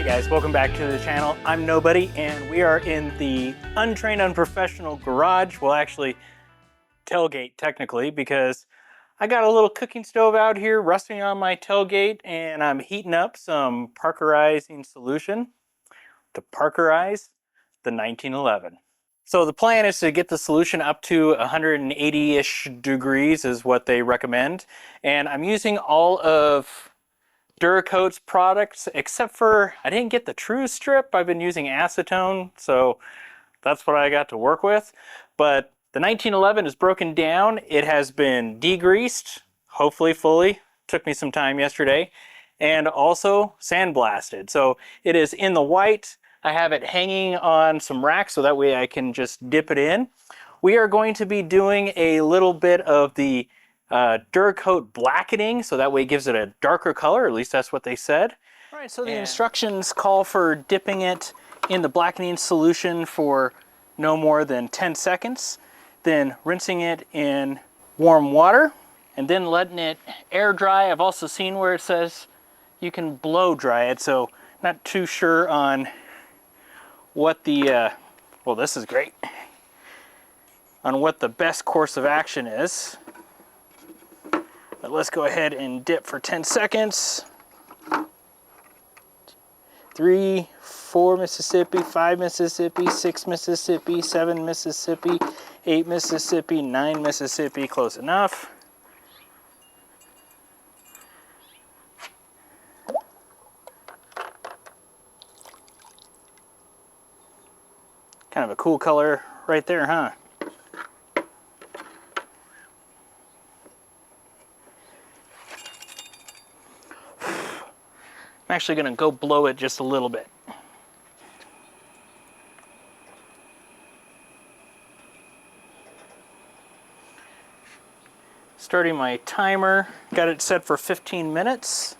Guys, welcome back to the channel. I'm Nobody, and we are in the untrained, unprofessional garage. Well, actually, tailgate technically, because I got a little cooking stove out here resting on my tailgate, and I'm heating up some parkerizing solution to parkerize the 1911. So the plan is to get the solution up to 180-ish degrees is what they recommend, and I'm using all of Duracoat's products, except for I didn't get the true strip. I've been using acetone, so that's what I got to work with. But the 1911 is broken down. It has been degreased, hopefully fully. Took me some time yesterday. And also sandblasted. So it is in the white. I have it hanging on some racks so that way I can just dip it in. We are going to be doing a little bit of the Duracoat blackening, so that way it gives it a darker color, at least that's what they said. All right, so the instructions call for dipping it in the blackening solution for no more than 10 seconds, then rinsing it in warm water, and then letting it air dry. I've also seen where it says you can blow dry it, so not too sure on what the, well, this is great, on what the best course of action is. But let's go ahead and dip for 10 seconds. 3, 4 Mississippi, 5 Mississippi, 6 Mississippi, 7 Mississippi, 8 Mississippi, 9 Mississippi, close enough. Kind of a cool color right there, huh? I'm actually going to go blow it just a little bit. Starting my timer, got it set for 15 minutes.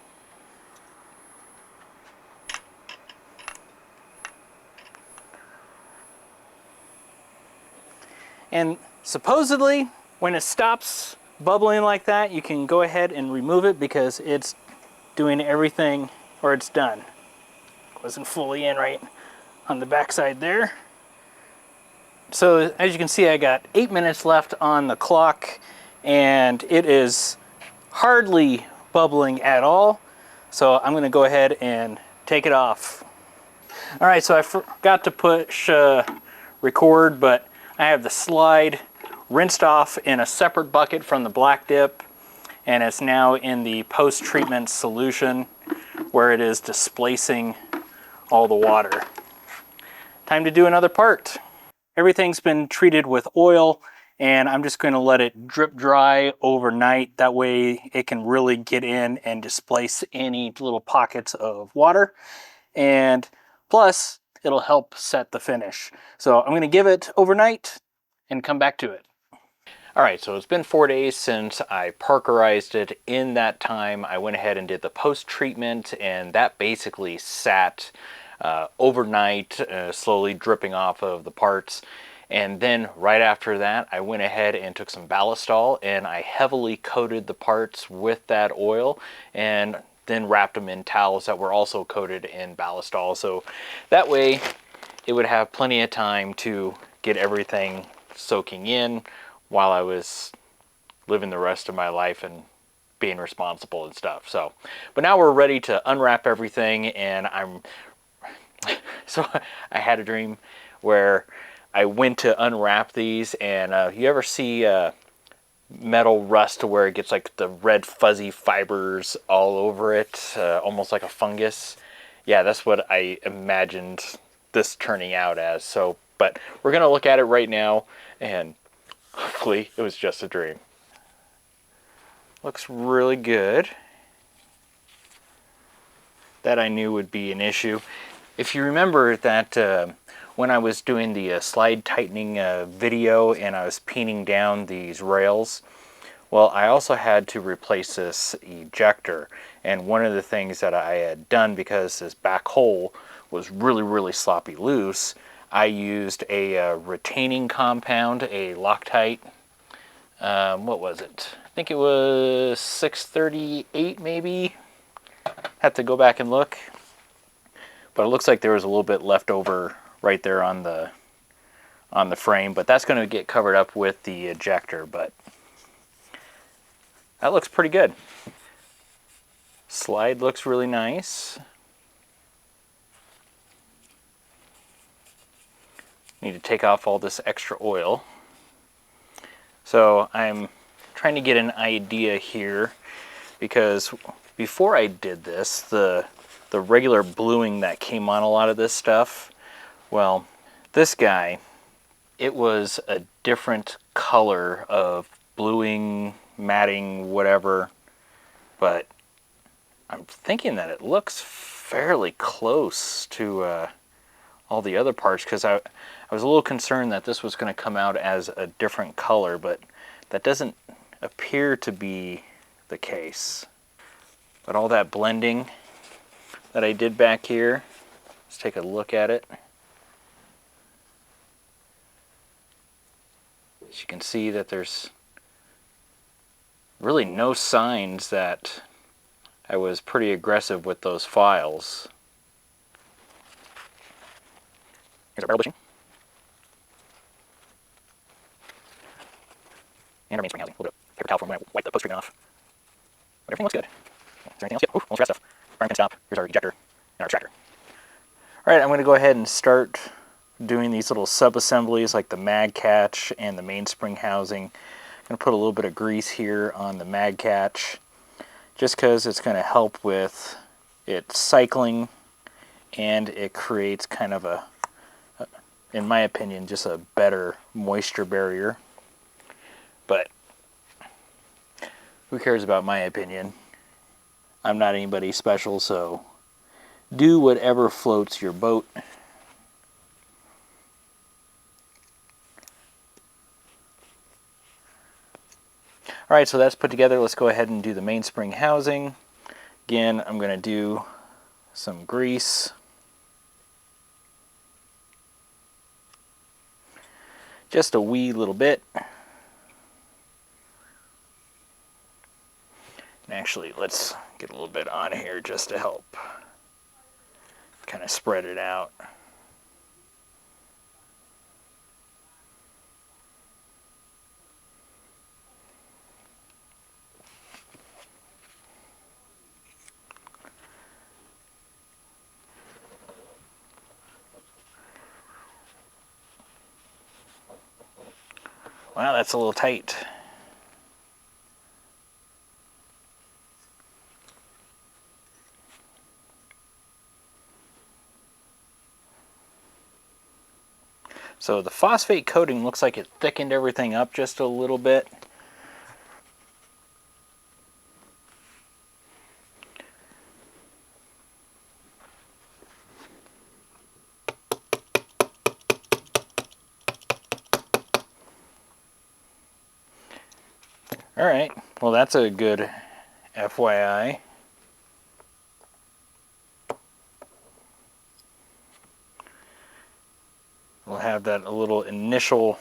And supposedly, when it stops bubbling like that, you can go ahead and remove it because it's doing everything, or it's done. Wasn't fully in right on the backside there. So as you can see, I got 8 minutes left on the clock, and it is hardly bubbling at all. So I'm gonna go ahead and take it off. All right, so I forgot to push record, but I have the slide rinsed off in a separate bucket from the black dip, and it's now in the post-treatment solution where it is displacing all the water. Time to do another part. Everything's been treated with oil, and I'm just going to let it drip dry overnight. That way it can really get in and displace any little pockets of water. And plus, it'll help set the finish. So I'm going to give it overnight and come back to it. All right, so it's been 4 days since I parkerized it. In that time, I went ahead and did the post-treatment, and that basically sat overnight, slowly dripping off of the parts. And then right after that, I went ahead and took some ballistol, and I heavily coated the parts with that oil, and then wrapped them in towels that were also coated in ballistol. So that way, it would have plenty of time to get everything soaking in while I was living the rest of my life and being responsible and stuff. So, but now we're ready to unwrap everything, and so I had a dream where I went to unwrap these, and you ever see metal rust to where it gets like the red fuzzy fibers all over it, almost like a fungus? Yeah, that's what I imagined this turning out as. So, but we're gonna look at it right now, and hopefully it was just a dream. Looks really good. That I knew would be an issue. If you remember that when I was doing the slide tightening video and I was peening down these rails, well, I also had to replace this ejector. And one of the things that I had done, because this back hole was really sloppy loose, I used a retaining compound, a Loctite. What was it? I think it was 638 maybe. Have to go back and look. But it looks like there was a little bit left over right there on the frame, but that's going to get covered up with the ejector, but that looks pretty good. Slide looks really nice. Need to take off all this extra oil. So I'm trying to get an idea here, because before I did this, the regular bluing that came on a lot of this stuff, well, this guy, it was a different color of bluing, matting, whatever, but I'm thinking that it looks fairly close to all the other parts, because I was a little concerned that this was going to come out as a different color, but that doesn't appear to be the case. But all that blending that I did back here, let's take a look at it. As you can see that there's really no signs that I was pretty aggressive with those files. Here's our barrel bushing. And our mainspring housing. A little bit of paper towel from when I wiped the post treatment off. But everything looks good. Is there anything else? Yeah, almost got stuff. Firing pin stop. Here's our ejector and our extractor. Alright, I'm going to go ahead and start doing these little sub-assemblies like the mag catch and the mainspring housing. I'm going to put a little bit of grease here on the mag catch, just because it's going to help with it cycling, and it creates kind of a, in my opinion, just a better moisture barrier. But who cares about my opinion? I'm not anybody special, so do whatever floats your boat. Alright, so that's put together. Let's go ahead and do the mainspring housing. Again, I'm going to do some grease. Just a wee little bit. And actually, let's get a little bit on here just to help kind of spread it out. Wow, that's a little tight. So the phosphate coating looks like it thickened everything up just a little bit. Alright, well that's a good FYI. We'll have that a little initial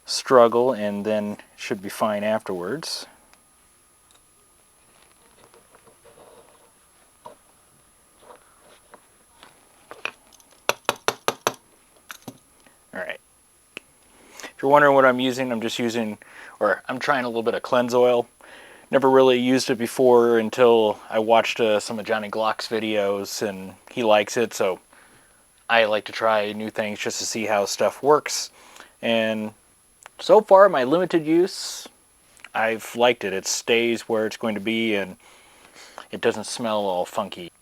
struggle, and then it should be fine afterwards. Alright. If you're wondering what I'm using, I'm just using, or I'm trying a little bit of cleanse oil. Never really used it before until I watched some of Johnny Glock's videos, and he likes it, so I like to try new things just to see how stuff works. And so far, my limited use, I've liked it. It stays where it's going to be, and it doesn't smell all funky.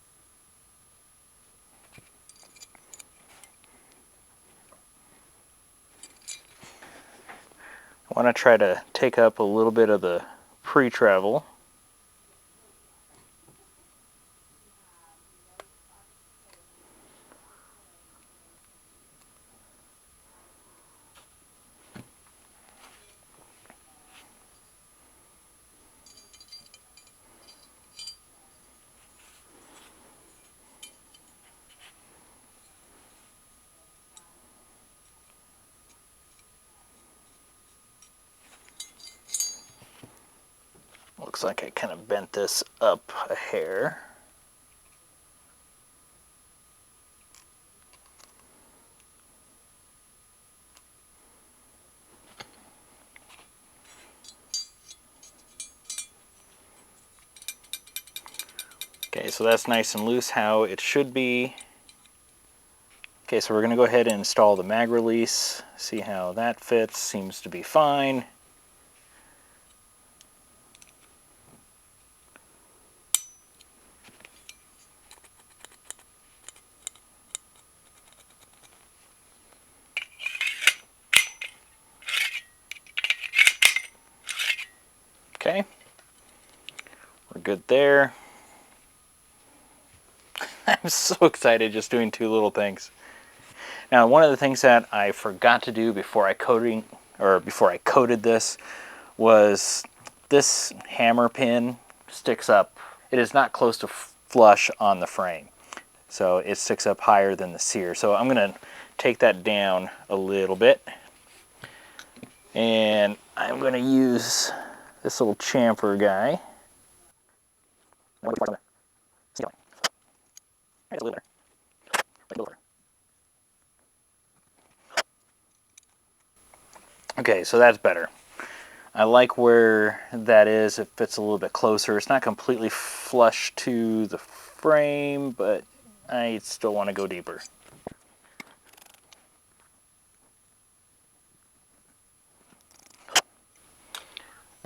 I want to try to take up a little bit of the pre-travel. Looks like I kind of bent this up a hair. Okay, so that's nice and loose how it should be. Okay, so we're going to go ahead and install the mag release, see how that fits. Seems to be fine. Okay, we're good there. I'm so excited just doing two little things. Now, one of the things that I forgot to do before I coated this was this hammer pin sticks up. It is not close to flush on the frame, so it sticks up higher than the Sear. So I'm going to take that down a little bit, and I'm going to use this little chamfer guy. Okay, so that's better. I like where that is. It fits a little bit closer. It's not completely flush to the frame, but I still want to go deeper.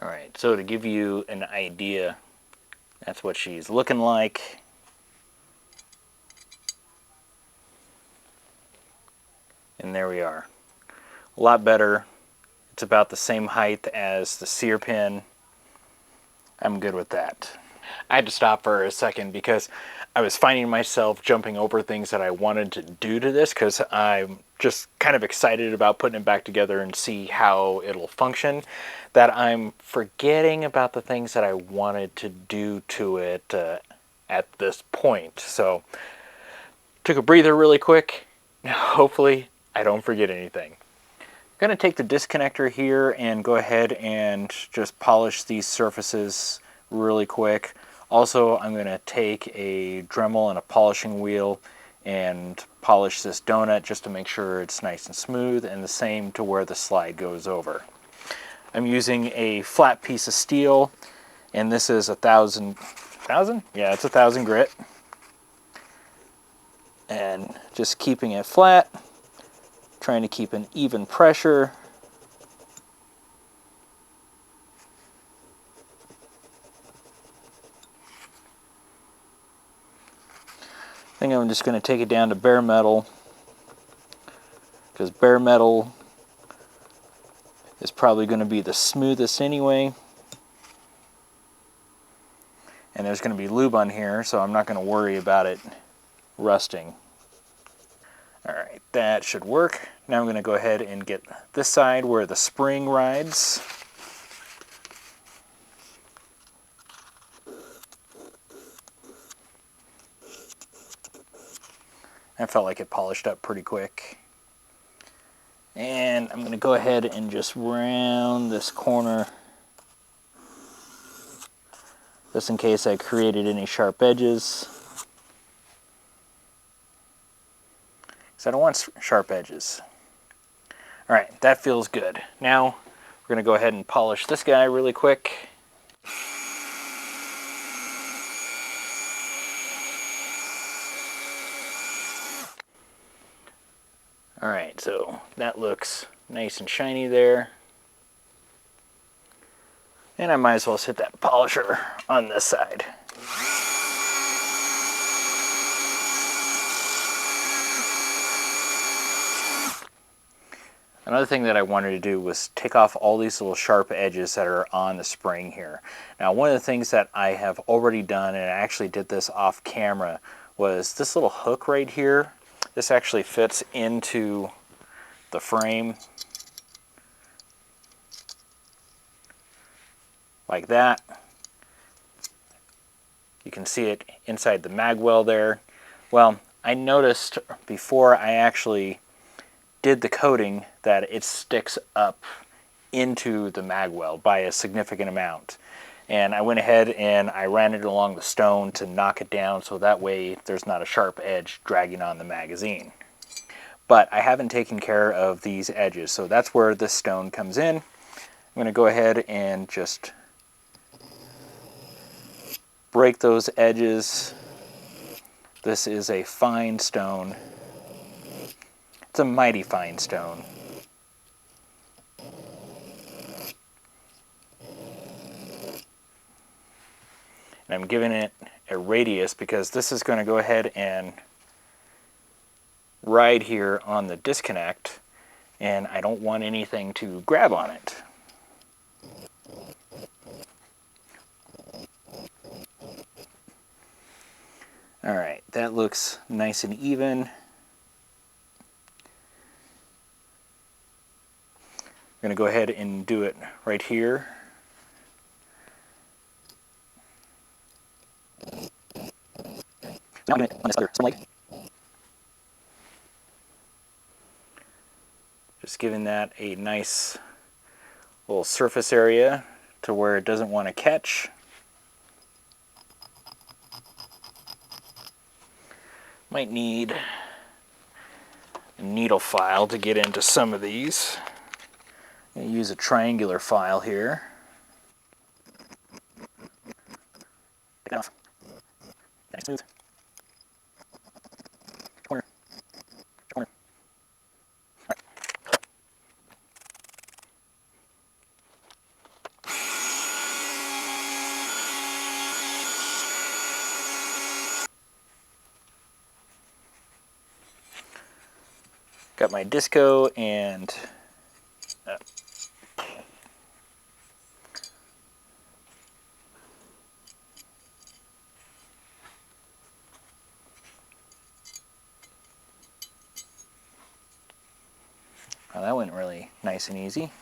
All right, so to give you an idea, that's what she's looking like. And there we are. A lot better. It's about the same height as the Sear pin. I'm good with that. I had to stop for a second because I was finding myself jumping over things that I wanted to do to this because I'm just kind of excited about putting it back together and see how it'll function, that I'm forgetting about the things that I wanted to do to it at this point. So took a breather really quick. Now hopefully I don't forget anything. I'm going to take the disconnector here and go ahead and just polish these surfaces really quick. Also, I'm going to take a Dremel and a polishing wheel and polish this donut just to make sure it's nice and smooth, and the same to where the slide goes over. I'm using a flat piece of steel, and this is 1,000? Yeah, it's 1,000 grit. And just keeping it flat, trying to keep an even pressure. I think I'm just going to take it down to bare metal, because bare metal is probably going to be the smoothest anyway. And there's going to be lube on here, so I'm not going to worry about it rusting. Alright, that should work. Now I'm going to go ahead and get this side where the spring rides. I felt like it polished up pretty quick. And I'm going to go ahead and just round this corner, just in case I created any sharp edges. Because I don't want sharp edges. Alright, that feels good. Now we're going to go ahead and polish this guy really quick. Alright, so that looks nice and shiny there. And I might as well hit that polisher on this side. Another thing that I wanted to do was take off all these little sharp edges that are on the spring here. Now, one of the things that I have already done, and I actually did this off camera, was this little hook right here. This actually fits into the frame like that. You can see it inside the mag well there. Well, I noticed before I actually did the coating that it sticks up into the mag well by a significant amount. And I went ahead and I ran it along the stone to knock it down so that way there's not a sharp edge dragging on the magazine. But I haven't taken care of these edges, so that's where this stone comes in. I'm going to go ahead and just break those edges. This is a fine stone. It's a mighty fine stone. And I'm giving it a radius because this is going to go ahead and ride here on the disconnect, and I don't want anything to grab on it. All right, that looks nice and even. I'm going to go ahead and do it right here. Now I'm doing it on this other swim leg. Just giving that a nice little surface area to where it doesn't want to catch. Might need a needle file to get into some of these. I'm going to use a triangular file here. Take that off. Nice smooth. Corner. Corner. All right. Got my disco and oh, that went really nice and easy.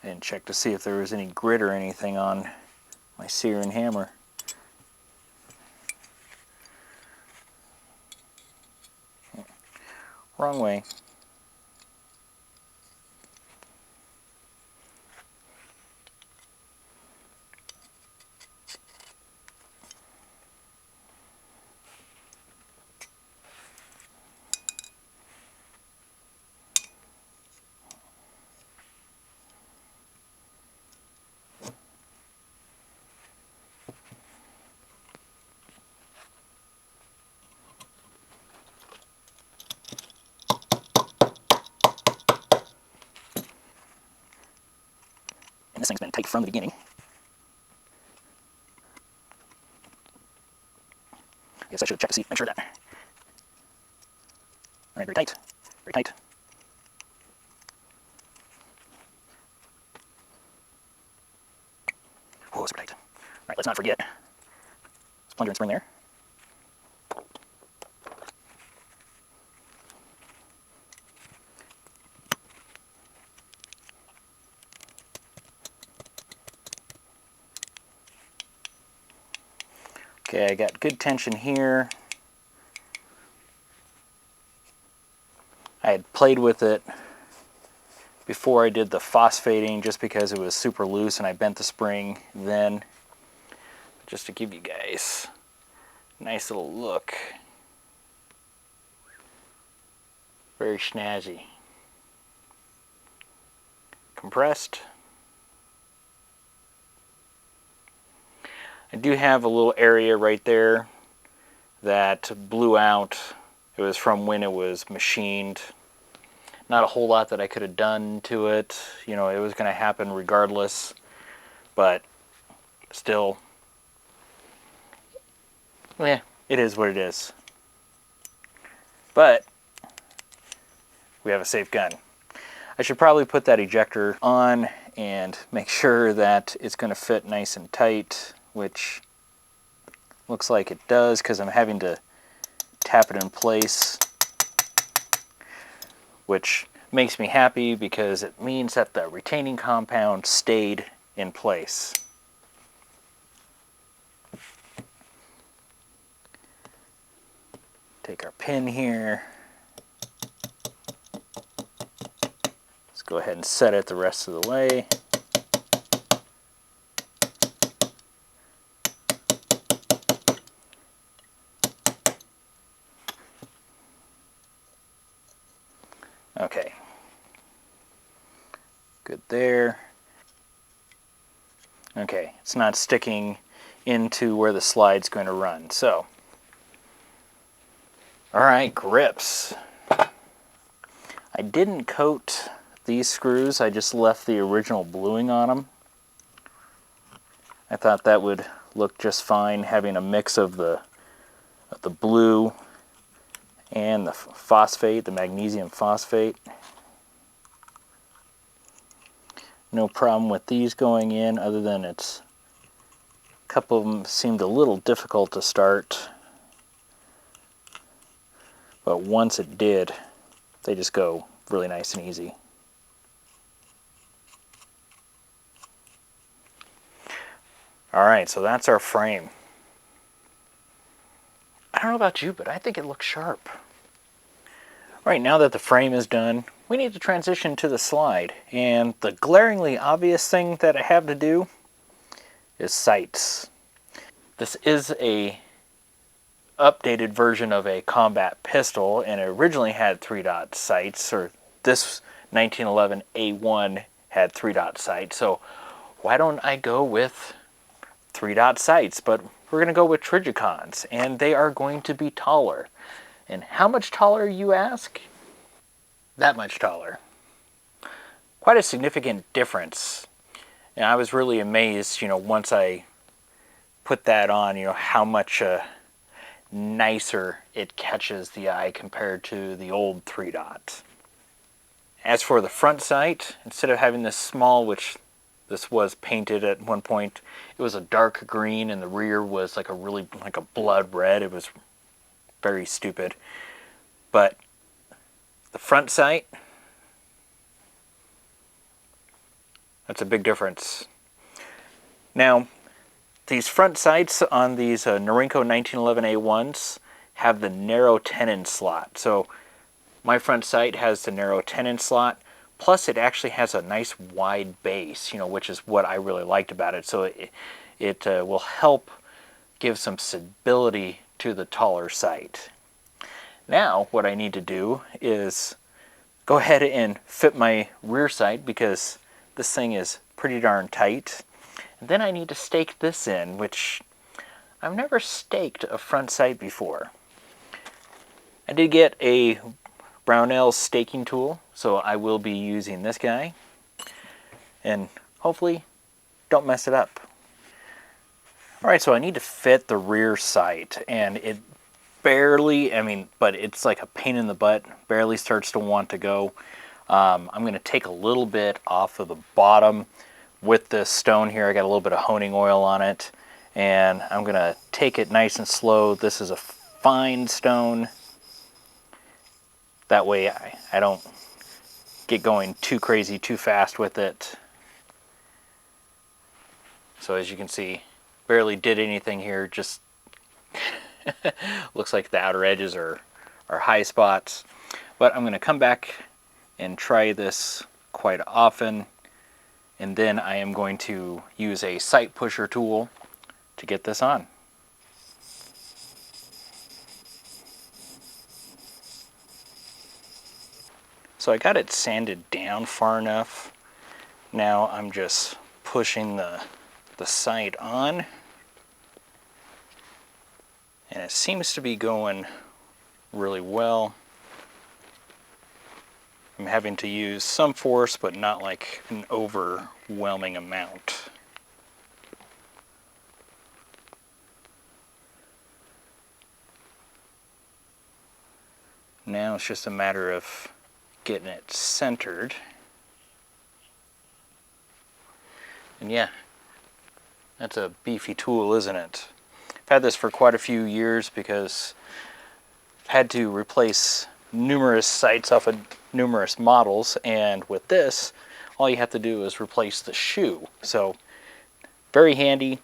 And check to see if there was any grit or anything on my sear and hammer. Wrong way. And this thing's been tight from the beginning. I guess I should have checked to see, make sure that. All right, very tight, very tight. Whoa, super tight. All right, let's not forget. Let's plunger and spring there. Okay, I got good tension here. I had played with it before I did the phosphating just because it was super loose, and I bent the spring then just to give you guys a nice little look. Very snazzy. Compressed. I do have a little area right there that blew out. It was from when it was machined. Not a whole lot that I could have done to it. You know, it was going to happen regardless, but still, yeah, it is what it is. But we have a safe gun. I should probably put that ejector on and make sure that it's going to fit nice and tight, which looks like it does because I'm having to tap it in place, which makes me happy because it means that the retaining compound stayed in place. Take our pin here. Let's go ahead and set it the rest of the way. Okay. Good there. Okay, it's not sticking into where the slide's going to run. So, all right, grips. I didn't coat these screws, I just left the original bluing on them. I thought that would look just fine, having a mix of the blue and the phosphate, the magnesium phosphate. No problem with these going in, other than a couple of them seemed a little difficult to start. But once it did, they just go really nice and easy. Alright, so that's our frame. I don't know about you, but I think it looks sharp. Alright, now that the frame is done, we need to transition to the slide. And the glaringly obvious thing that I have to do is sights. This is a updated version of a combat pistol, and it originally had 3-dot sights, or this 1911 A1 had 3-dot sights. So why don't I go with 3-dot sights? But we're going to go with Trijicons, and they are going to be taller. And how much taller, you ask? That much taller. Quite a significant difference. And I was really amazed, once I put that on, how much nicer it catches the eye compared to the old 3-dot. As for the front sight, instead of having this small, which this was painted at one point, it was a dark green, and the rear was like a blood red. It was very stupid. But the front sight, that's a big difference. Now, these front sights on these Norinco 1911 A1s have the narrow tenon slot. So my front sight has the narrow tenon slot, plus it actually has a nice wide base, which is what I really liked about it. So it will help give some stability to the taller sight. Now what I need to do is go ahead and fit my rear sight, because this thing is pretty darn tight. And then I need to stake this in, which I've never staked a front sight before. I did get a Brownell staking tool, so I will be using this guy. And hopefully don't mess it up. Alright, so I need to fit the rear sight, and it barely, but it's like a pain in the butt, barely starts to want to go. I'm going to take a little bit off of the bottom with this stone here. I got a little bit of honing oil on it, and I'm going to take it nice and slow. This is a fine stone. That way I don't get going too crazy too fast with it. So as you can see, barely did anything here, just looks like the outer edges are high spots. But I'm going to come back and try this quite often, and then I am going to use a sight pusher tool to get this on. So I got it sanded down far enough. Now I'm just pushing the sight on, and it seems to be going really well. I'm having to use some force, but not like an overwhelming amount. Now it's just a matter of getting it centered. And yeah, that's a beefy tool, isn't it? I've had this for quite a few years because I've had to replace numerous sights off of numerous models, and with this, all you have to do is replace the shoe. So very handy,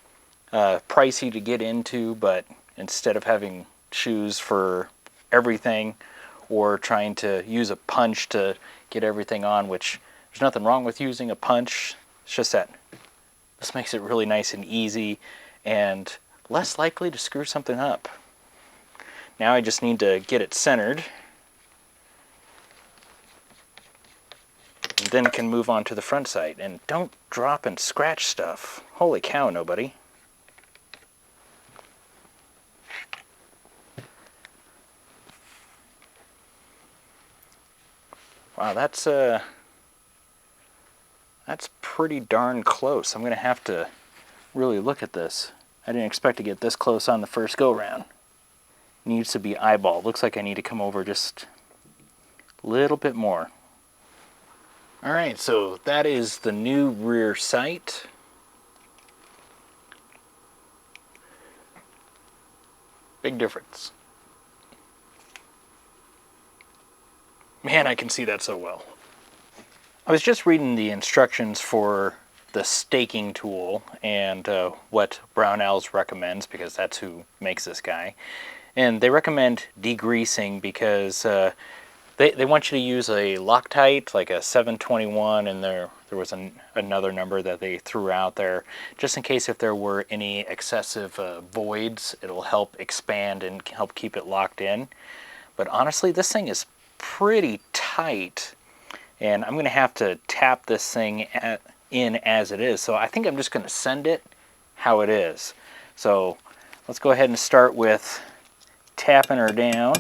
pricey to get into, but instead of having shoes for everything or trying to use a punch to get everything on, which there's nothing wrong with using a punch, it's just that this makes it really nice and easy and less likely to screw something up. Now I just need to get it centered. then it can move on to the front sight. And don't drop and scratch stuff. Holy cow, nobody. Wow, that's pretty darn close. I'm gonna have to really look at this. I didn't expect to get this close on the first go round. Needs to be eyeballed. Looks like I need to come over just a little bit more. All right, so that is the new rear sight. Big difference. Man, I can see that so well. I was just reading the instructions for the staking tool and what Brownells recommends, because that's who makes this guy. And they recommend degreasing because they want you to use a Loctite, like a 721, and there was another number that they threw out there, just in case if there were any excessive voids, it'll help expand and help keep it locked in. But honestly, this thing is pretty tight, and I'm going to have to tap this thing in as it is. So I think I'm just going to send it how it is. So let's go ahead and start with tapping her down.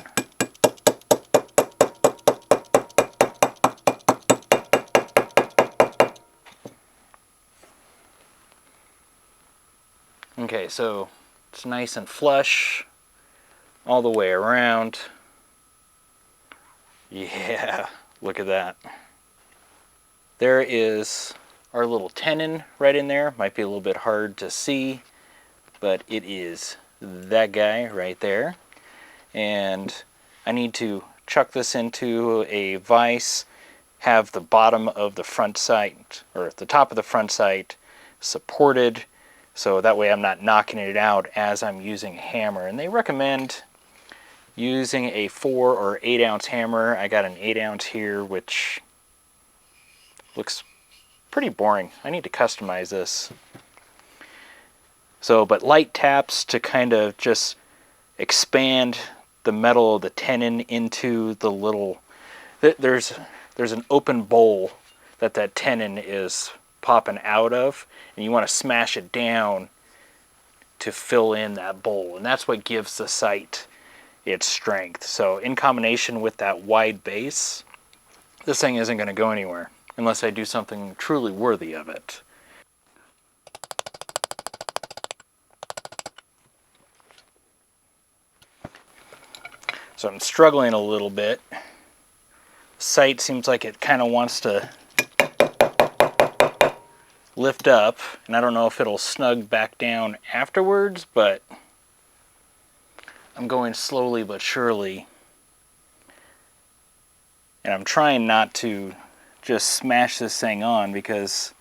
Okay, so it's nice and flush all the way around. Yeah, look at that. There is our little tenon right in there. Might be a little bit hard to see, but it is that guy right there. And I need to chuck this into a vise, have the bottom of the front sight, or the top of the front sight supported, so that way I'm not knocking it out as I'm using a hammer. And they recommend using a 4 or 8 ounce hammer. I got an 8 ounce here, which looks pretty boring. I need to customize this. So, but light taps to kind of just expand the metal of the tenon into the little, there's an open bowl that tenon is popping out of, and you want to smash it down to fill in that bowl, and that's what gives the sight its strength. So in combination with that wide base, this thing isn't going to go anywhere unless I do something truly worthy of it. So I'm struggling a little bit. Sight seems like it kind of wants to lift up, and I don't know if it'll snug back down afterwards, but I'm going slowly but surely. And I'm trying not to just smash this thing on, because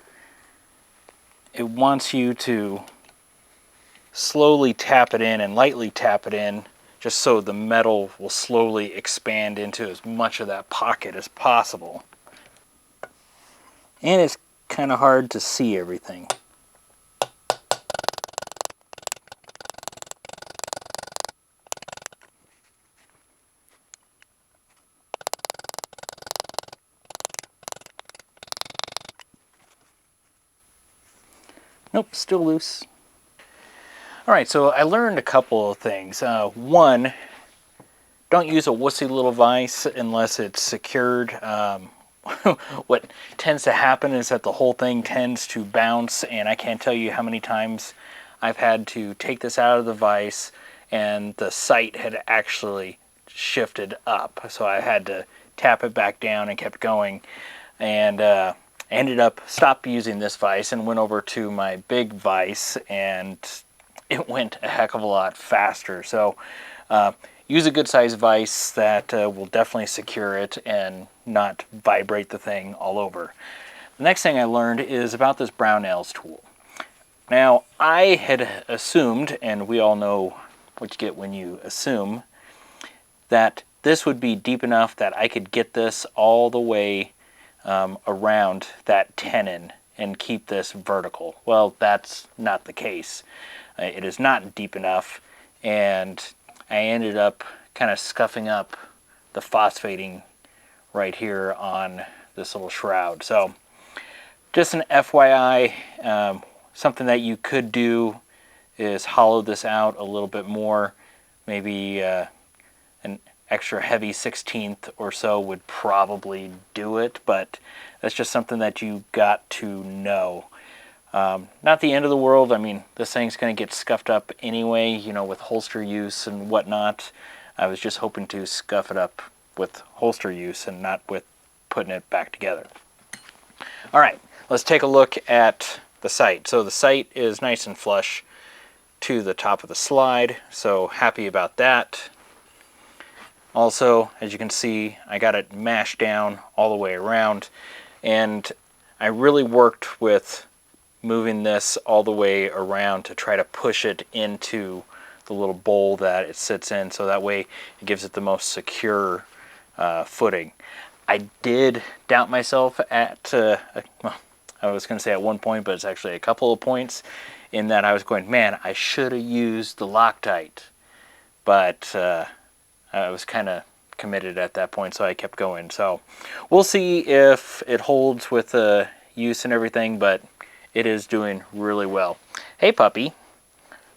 it wants you to slowly tap it in and lightly tap it in, just so the metal will slowly expand into as much of that pocket as possible. And it's kind of hard to see everything. Nope, still loose. All right, so I learned a couple of things. One, don't use a wussy little vise unless it's secured. What tends to happen is that the whole thing tends to bounce, and I can't tell you how many times I've had to take this out of the vise and the sight had actually shifted up. So I had to tap it back down and kept going, and ended up stopped using this vise and went over to my big vise, and it went a heck of a lot faster. So use a good size vise that will definitely secure it and not vibrate the thing all over. The next thing I learned is about this Brownells tool. Now, I had assumed, and we all know what you get when you assume, that this would be deep enough that I could get this all the way around that tenon and keep this vertical. Well, that's not the case. It is not deep enough, and I ended up kind of scuffing up the phosphating right here on this little shroud. So just an FYI, something that you could do is hollow this out a little bit more. Maybe an extra heavy 16th or so would probably do it, but that's just something that you got to know. Not the end of the world. I mean, this thing's going to get scuffed up anyway, you know, with holster use and whatnot. I was just hoping to scuff it up with holster use and not with putting it back together. All right, let's take a look at the sight. So the sight is nice and flush to the top of the slide, so happy about that. Also, as you can see, I got it mashed down all the way around, and I really worked with moving this all the way around to try to push it into the little bowl that it sits in, so that way it gives it the most secure footing. I did doubt myself at, well, I was going to say at one point, but it's actually a couple of points, in that I was going, man, I should have used the Loctite, but I was kind of committed at that point, so I kept going. So we'll see if it holds with the use and everything, but it is doing really well. Hey puppy,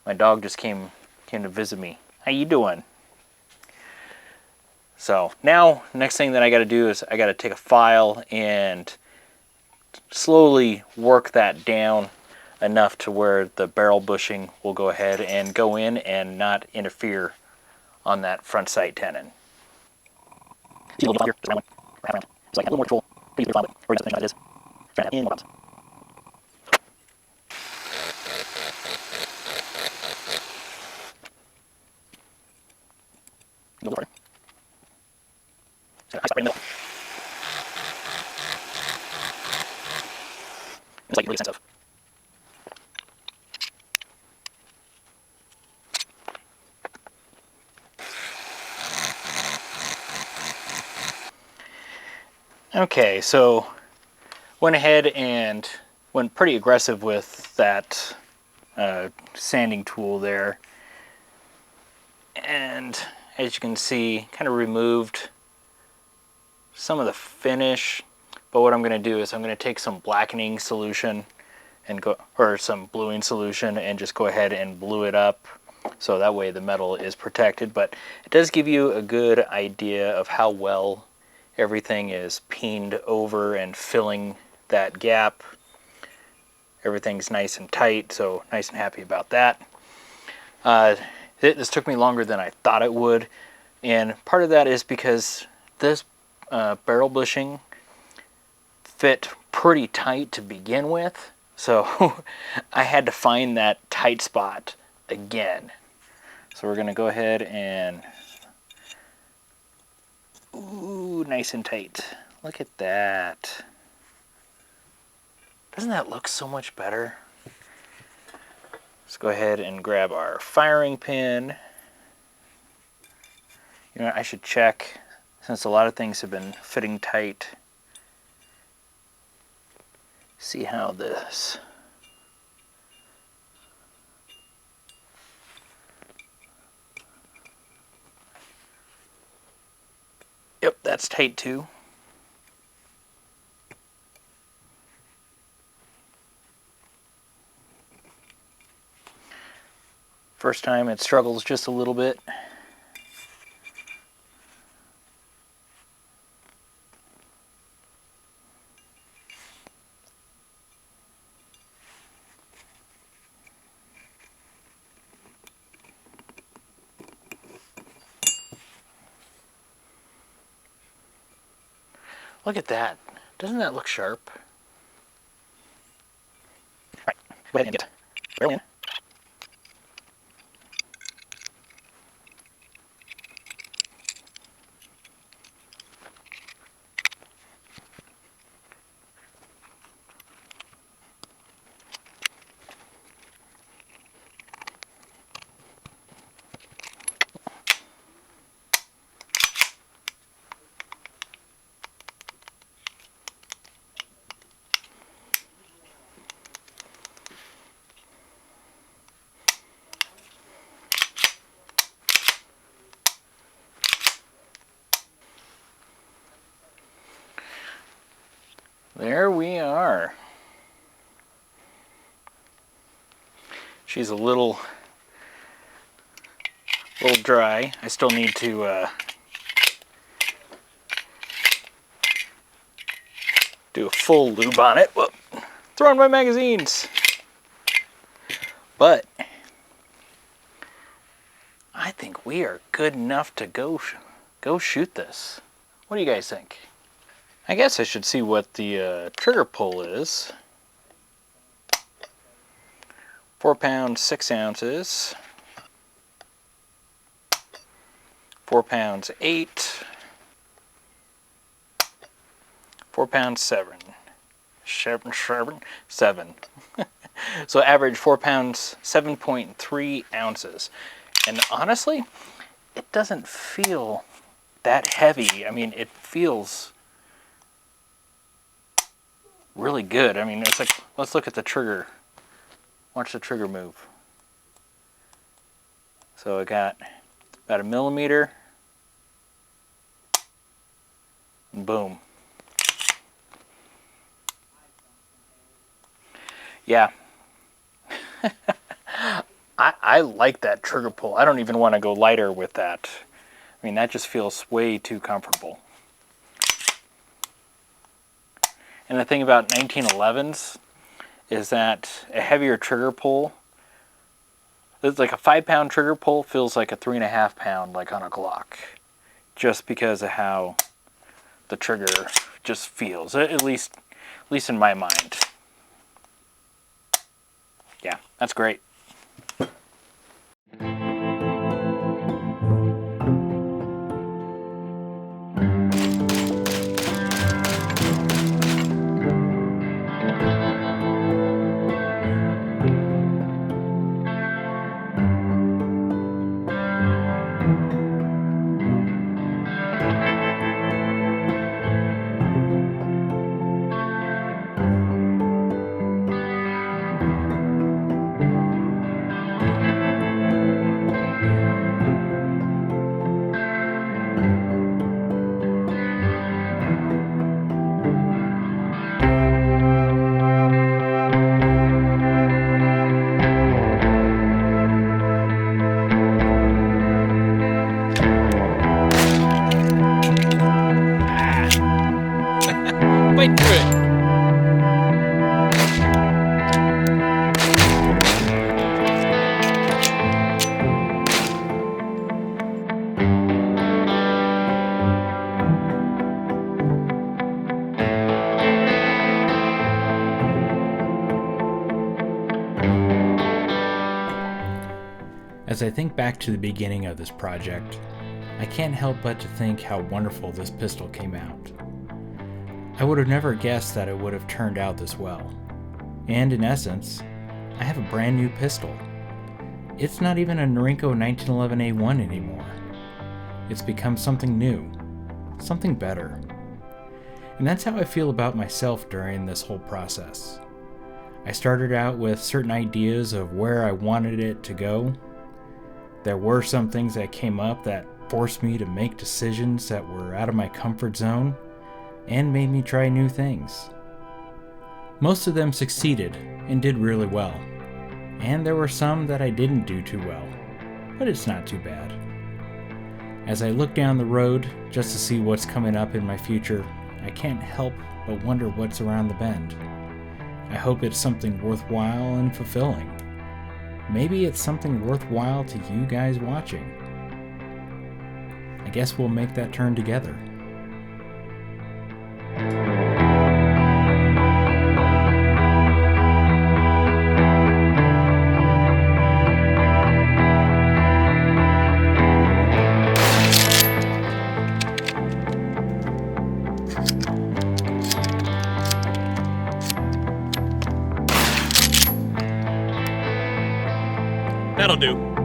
my dog just came to visit me. How you doing? So now, next thing that I got to do is I got to take a file and slowly work that down enough to where the barrel bushing will go ahead and go in and not interfere on that front sight tenon. See a little here, just around. So I have a little more control. Pretty fine, but we're just finishing as it is. Trying to have more problems. A little further. So I stop right in the middle. It's like really sensitive. Okay, so went ahead and went pretty aggressive with that sanding tool there, and as you can see, kind of removed some of the finish. But what I'm going to do is I'm going to take some blackening solution and or some bluing solution and just go ahead and blue it up, so that way the metal is protected. But it does give you a good idea of how well everything is peened over and filling that gap. Everything's nice and tight, so nice and happy about that. This took me longer than I thought it would, and part of that is because this barrel bushing fit pretty tight to begin with, so I had to find that tight spot again. So we're going to go ahead and, ooh, nice and tight. Look at that. Doesn't that look so much better? Let's go ahead and grab our firing pin. You know, I should check, since a lot of things have been fitting tight, see how this... Yep, that's tight too. First time it struggles just a little bit. Look at that. Doesn't that look sharp? All right, go ahead and get barrel in. There we are. She's a little dry. I still need to do a full lube on it. Whoop. Throwing my magazines. But I think we are good enough to go shoot this. What do you guys think? I guess I should see what the trigger pull is. 4 pounds, 6 ounces. 4 pounds, 8. 4 pounds, 7. 7. So average 4 pounds, 7.3 ounces. And honestly, it doesn't feel that heavy. I mean, it feels really good. I mean, it's like, let's look at the trigger. Watch the trigger move. So I got about 1 millimeter. And boom. Yeah. I like that trigger pull. I don't even want to go lighter with that. I mean, that just feels way too comfortable. And the thing about 1911s is that a heavier trigger pull, it's like a 5 pound trigger pull feels like a 3.5 pound, like on a Glock, just because of how the trigger just feels, at least in my mind. Yeah, that's great. Bite through it. As I think back to the beginning of this project, I can't help but to think how wonderful this pistol came out. I would have never guessed that it would have turned out this well. And in essence, I have a brand new pistol. It's not even a Norinco 1911A1 anymore. It's become something new, something better. And that's how I feel about myself during this whole process. I started out with certain ideas of where I wanted it to go. There were some things that came up that forced me to make decisions that were out of my comfort zone and made me try new things. Most of them succeeded and did really well, and there were some that I didn't do too well, but it's not too bad. As I look down the road just to see what's coming up in my future, I can't help but wonder what's around the bend. I hope it's something worthwhile and fulfilling. Maybe it's something worthwhile to you guys watching. I guess we'll make that turn together. That'll do.